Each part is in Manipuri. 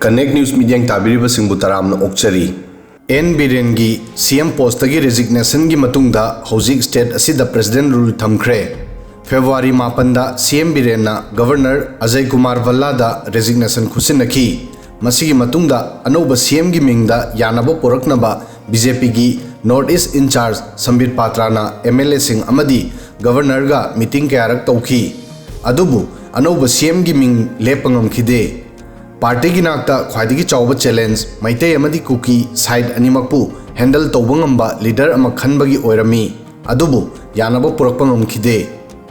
Connect News Media tabiriba singbu taramna okchari. N Birengi CM post tagi resignation gi matungda housing state asida president rule thamkhre. February mapanda CM Birenna Governor Ajay Kumar Vallada resignation khusinaki. Masigi matungda Anouba CM gi mingda yanabo poraknaba BJP gi Northeast in charge Sambir Patrana MLA Singh Amadi Governor ga meeting kayarak tauki. Adubu Anouba CM gi ming lepangam khide. Party gi nakta khwaidigi chawba challenge maitei amadi kuki side animakpu handle tawbangamba leader ama khanbagi oirami adubu yanaba purakpangam khide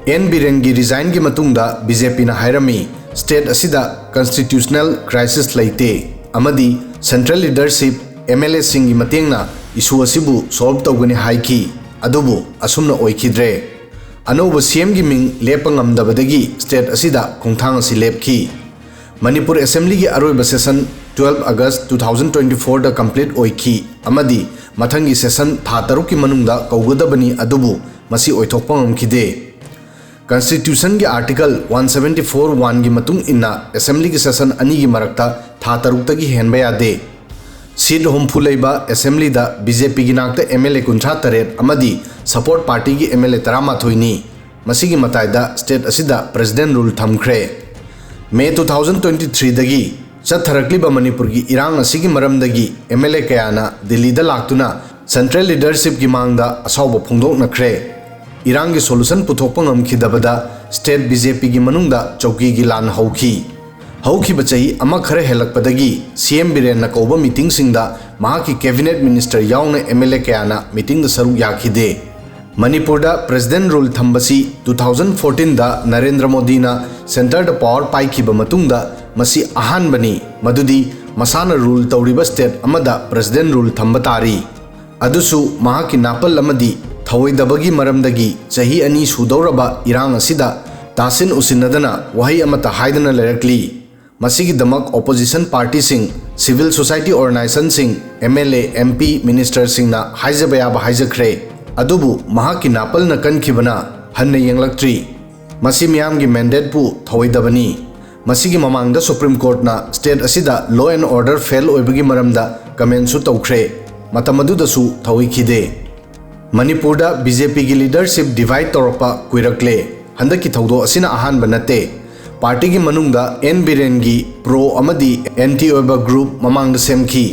N Birengi resign gi matungda BJP na hairami state asida constitutional crisis laite amadi central leadership MLA sing gi matengna issue asibu solve tawgani haiki adubu asumna oikhidre Anouba CM gi ming lepangamdabadagi state asida khongthang asi lepki Manipur Assembly ki aroiba session 12 August 2024 da complete oiki amadi mathangi session tha taruk ki manungda kaugadabani adubu masi oithokpa ngamkhide Constitution ki article 174(1) gi matung inna Assembly ki session ani gi marakta tha taruk ta gi henba yade seat homfu leiba Assembly da BJP gi nakta MLA 38 amadi support party gi MLA 13 ni masi gi mataida state asida president rule thamkhre May 2023 dagi chatharakliba Manipur gi irang asigi maramdagi MLA kayana Delhi da laktuna central leadership gi mangda asawba phungdok nakhre irang gi solution puthokpa ngamkhidabada state BJP gi manungda chauki gi lan hauki bachahi ama khare helakpadagi CM Biren na kauba meeting singda mahaki cabinet minister yauna MLA kayana meeting da saru yakhide Manipur da president rule thambasi 2014 da Narendra Modi na center da power pai khiba matungda masi ahan bani madudi masana rule tawriba state amada president rule thambatari adusu mahaki napal amadi thawoidabagi maramdagi chahi ani sudawraba irang asida tasin usinadana wahi amata haidana lerakli masigi damak opposition party sing civil society organization sing MLA MP minister sing na haijabaya ba haijakhre adubu mahaki napal na kankhibana hanna yenglaktri masi miyam gi mandate pu thawoidabani masigi mamangda Supreme Court na state asida law and order fail oibagi maramda comment su tawkhre matamadu da su thawikhide Manipur da BJP gi leadership divide torpa kuirakle handaki thawdo asina ahan banate party gi manungda N Biren gi pro amadi anti oiba group mamangda semki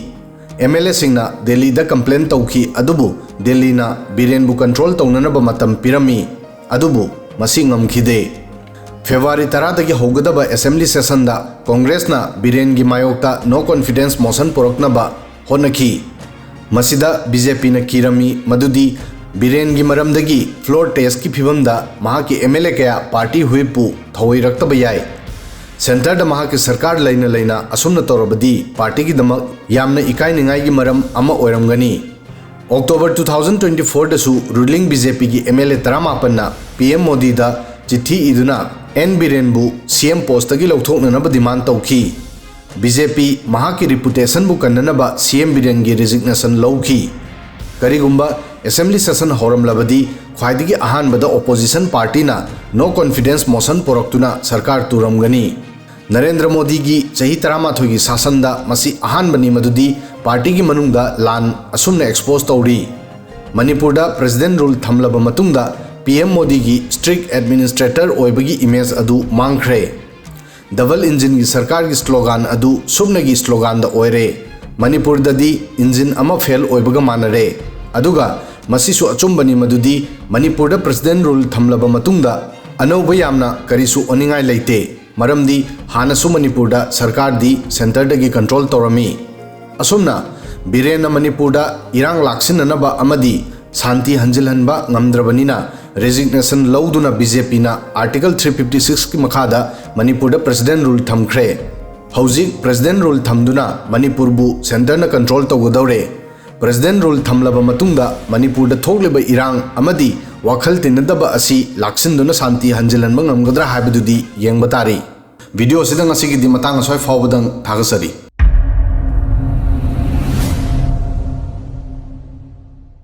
MLA singna Delhi da complaint tawki adubu Delhi na Biren bu control tawnanaba matam pirami adubu masi ngamkhide February 10 dagi hogadaba assembly session da Congress na Biren gi mayokta no confidence motion poroknaba honaki masida BJP na kirami madudi Biren gi maramdagi floor test ki phibamda mahaki MLA kaya party huipu thawiraktaba yai Center da mahaki sarkar laina asumna torobadi party gi damak yamna ikai ningai gi maram ama oiramgani October 2024 da su ruling BJP gi MLA 18 na PM Modi da chithi iduna N Biren bu CM post tagi lauthoknanaba demand tawki BJP mahaki reputation bu kannanaba CM Biren gi resignation lawki karigumba assembly session horamlabadi khwaidigi ahanbada opposition party na no confidence motion poroktuna sarkar turamgani Narendra Modi gi chahi 13 gi sasanda masi ahanbani madudi party gi manungda lan asumna expose tawri Manipur da president rule thamlaba matungda PM Modi gi strict administrator oibagi image adu mangkhre double engine gi sarkar gi slogan adu subna gi slogan da oire Manipur da di engine ama fail oibaga manare aduga masisu achumbani madudi Manipur da president rule thamlaba matungda Anouba yamna karisu oningai leite maramdi hanasu Manipur da sarkar di center da gi control torami asumna Biren na Manipur da irang laksinanaba amadi santi hanjilhanba ngamdrabanina resignation lawduna BJP na article 356 ki makhada Manipur da president rule thamkhre hauzik president rule thamduna Manipur bu center na control tawgadaure president rule thamlaba matungda Manipur da thokleba irang amadi wakhal tinadaba asi laksinduna santi hanjilhanba ngamgadra habidudi yengbatari video sidang asigi di matang asoi fawbadang thagasari